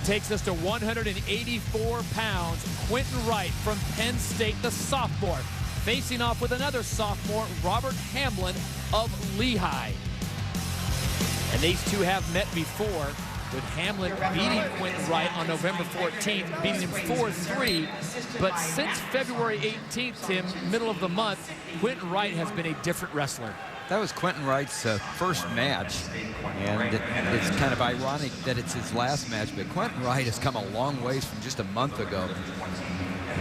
Takes us to 184 pounds. Quentin Wright from Penn State, the sophomore, facing off with another sophomore, Robert Hamlin of Lehigh. And these two have met before, with Hamlin beating Quentin Wright on November 14th, beating him 4-3. But since February 18th, Tim, middle of the month, Quentin Wright has been a different wrestler. That was Quentin Wright's first match, and it's kind of ironic that it's his last match, but Quentin Wright has come a long ways from just a month ago.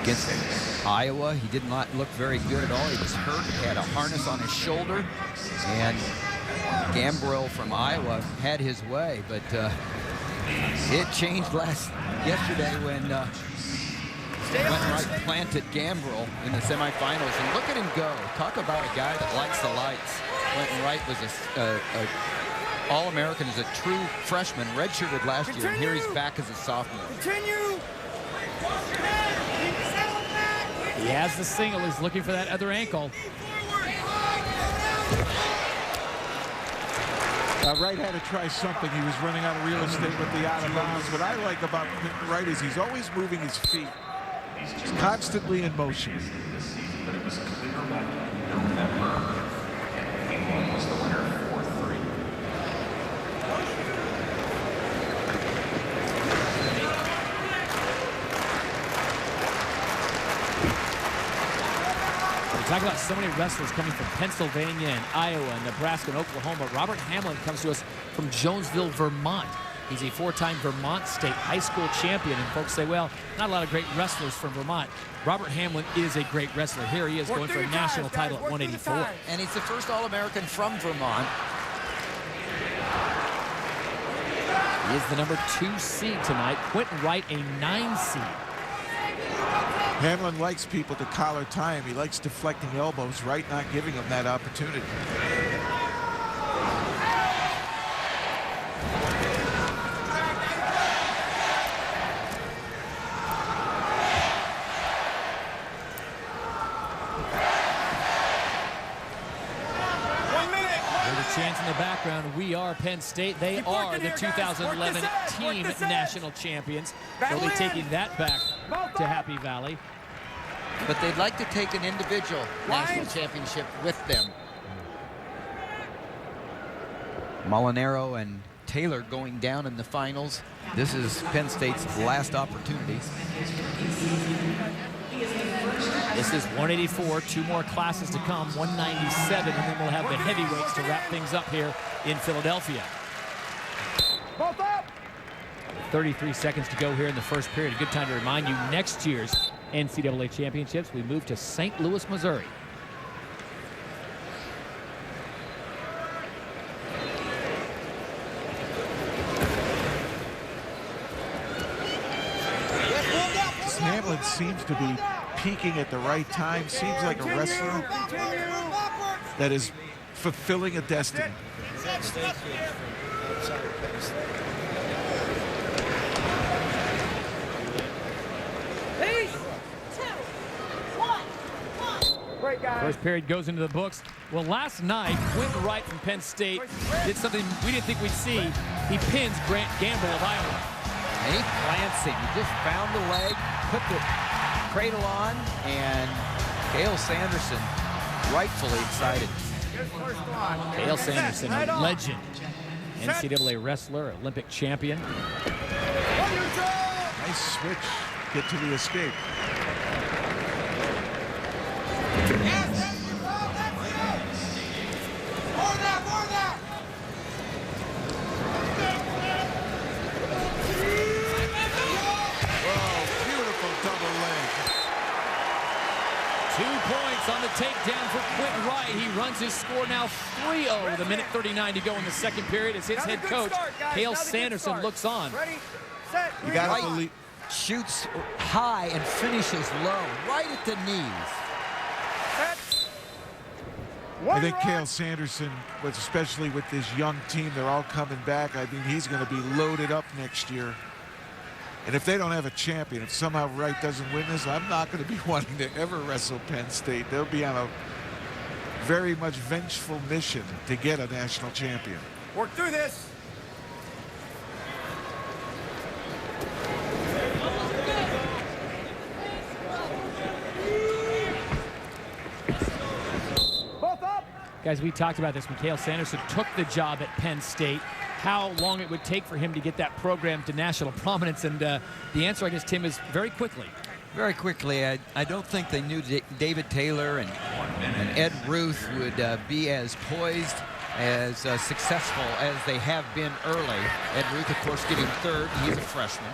Against Iowa, he did not look very good at all. He was hurt, he had a harness on his shoulder, and Gambrell from Iowa had his way, but it changed yesterday when Quentin Wright planted Gambrell in the semifinals, and look at him go. Talk about a guy that likes the lights. Quentin Wright was a All-American as a true freshman, redshirted last year, and here he's back as a sophomore. Continue. He has the single. He's looking for that other ankle. Wright had to try something. He was running out of real estate with the out of bounds. What I like about Quentin Wright is he's always moving his feet. He's constantly in motion. But it was clear by November. Hamlin was the winner 4-3. We talk about so many wrestlers coming from Pennsylvania and Iowa, Nebraska, and Oklahoma. Robert Hamlin comes to us from Jonesville, Vermont. He's a four-time Vermont State high school champion, and folks say, well, not a lot of great wrestlers from Vermont. Robert Hamlin is a great wrestler. Here he is going for a national title at 184. And he's the first All-American from Vermont. He is the number 2 seed tonight. Quentin Wright, a 9 seed. Hamlin likes people to collar tie him. He likes deflecting elbows. Wright not giving him that opportunity. Chance in the background. We are Penn State. They are the 2011 team national champions. They'll be taking that back to Happy Valley. But they'd like to take an individual national championship with them. Molinaro and Taylor going down in the finals. This is Penn State's last opportunity. This is 184, 2 more classes to come, 197, and then we'll have the heavyweights to wrap things up here in Philadelphia. 33 seconds to go here in the first period. A good time to remind you, next year's NCAA championships, we move to St. Louis, Missouri. Hamlin seems to be peaking at the right time. Seems like a wrestler that is fulfilling a destiny. 3, 2, 1. First period goes into the books. Well, last night, Quentin Wright from Penn State did something we didn't think we'd see. He pins Grant Gambrell of Iowa. And he plants it. He just found the leg, put the cradle on, and Cale Sanderson rightfully excited. Cale Sanderson, a legend. NCAA wrestler, Olympic champion. Nice switch. Get to the escape. On the takedown for Quentin Wright. He runs his score now 3-0 with 1:39 to go in the second period as his head coach, Cale Sanderson, looks on. You gotta believe. Shoots high and finishes low, right at the knees. I think Cale Sanderson, especially with this young team, they're all coming back. I mean, he's going to be loaded up next year. And if they don't have a champion, if somehow Wright doesn't win this, I'm not going to be wanting to ever wrestle Penn State. They'll be on a very much vengeful mission to get a national champion. Work through this. Guys, we talked about this when Cael Sanderson took the job at Penn State, how long it would take for him to get that program to national prominence. And the answer, I guess, Tim, is very quickly. Very quickly. I don't think they knew David Taylor and Ed Ruth would be as poised, as successful as they have been early. Ed Ruth, of course, getting third. He's a freshman.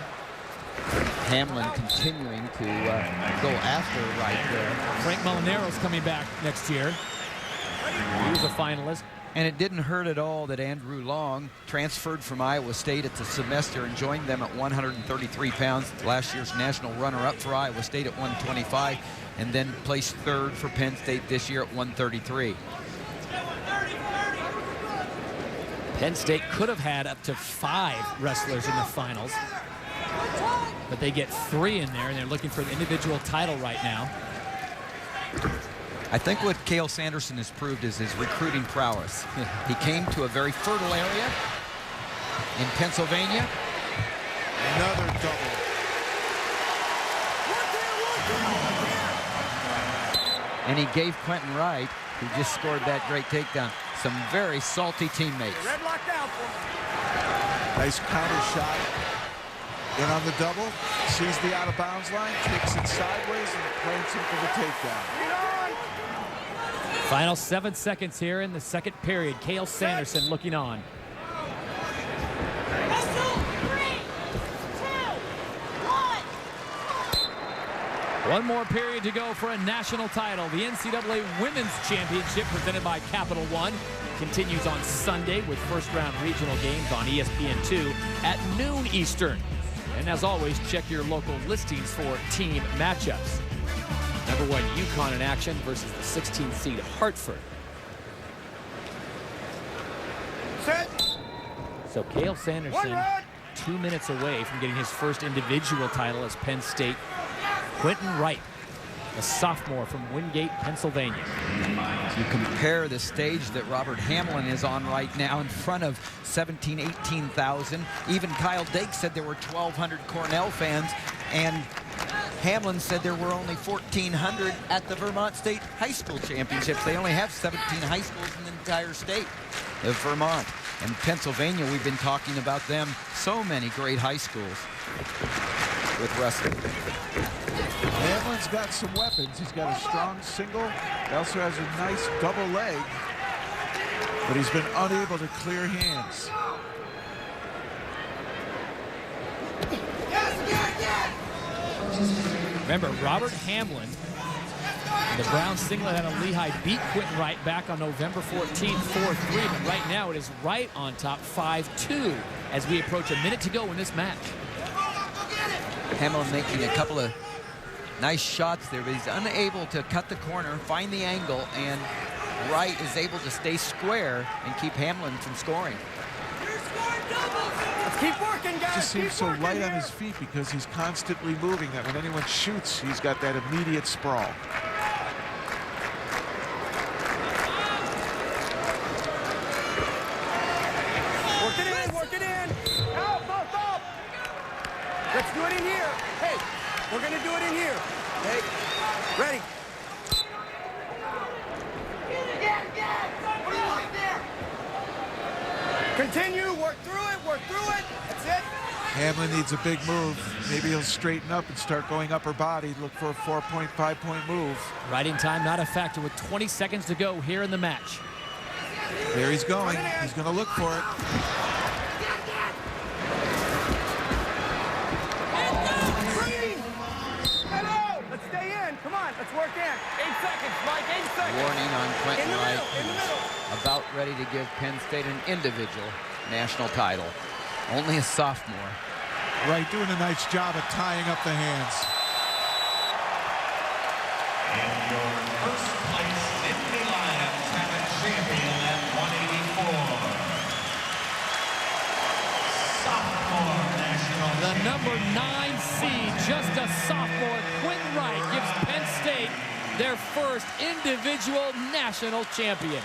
Hamlin continuing to go after Wright there. Frank Molinaro's coming back next year. He was a finalist. And it didn't hurt at all that Andrew Long transferred from Iowa State at the semester and joined them at 133 pounds. Last year's national runner-up for Iowa State at 125, and then placed third for Penn State this year at 133. Penn State could have had up to 5 wrestlers in the finals, but they get 3 in there, and they're looking for the individual title right now. I think what Cael Sanderson has proved is his recruiting prowess. He came to a very fertile area in Pennsylvania. Another double. And he gave Quentin Wright, who just scored that great takedown, some very salty teammates. Red locked down for him. Nice counter shot. In on the double, sees the out of bounds line, takes it sideways, and plants him for the takedown. Final 7 seconds here in the second period. Cael Sanderson looking on. 1 more period to go for a national title. The NCAA Women's Championship presented by Capital One continues on Sunday with first-round regional games on ESPN2 at noon Eastern. And as always, check your local listings for team matchups. #1 UConn in action versus the 16th seed Hartford. Set. So Cael Sanderson 2 minutes away from getting his first individual title as Penn State. Quentin Wright, a sophomore from Wingate, Pennsylvania. You compare the stage that Robert Hamlin is on right now in front of 17,000, 18,000. Even Kyle Dake said there were 1,200 Cornell fans, and Hamlin said there were only 1,400 at the Vermont State High School Championships. They only have 17 high schools in the entire state of Vermont. And Pennsylvania, we've been talking about them. So many great high schools with wrestling. Hamlin's got some weapons. He's got a strong single. He also has a nice double leg, but he's been unable to clear hands. Remember, Robert Hamlin, the Brown singlet out of Lehigh, beat Quentin Wright back on November 14th, 4-3. But right now it is Wright on top, 5-2, as we approach a minute to go in this match. Hamlin making a couple of nice shots there, but he's unable to cut the corner, find the angle, and Wright is able to stay square and keep Hamlin from scoring. Let's keep working, guys. Just seems so light on his feet because he's constantly moving that when anyone shoots, he's got that immediate sprawl. Work it in, work it in. Out, both up. Let's do it in here. Hey, we're gonna do it in here. Hey, ready. Continue, work through it, that's it. Hamlin needs a big move. Maybe he'll straighten up and start going upper body, look for a 4.5 point move. Riding time not a factor with 20 seconds to go here in the match. There he's going. He's going to look for it. Let's stay in. Come on, let's work in. 8 seconds, Mike, 8 seconds. Warning on Quentin Wright, in the middle. who's about ready to give Penn State an individual national title. Only a sophomore. Wright doing a nice job of tying up the hands. And your first place NCAA champion at 184. Sophomore national The number 9 seed, just a sophomore, Quentin Wright, gives Penn State their first individual national champion.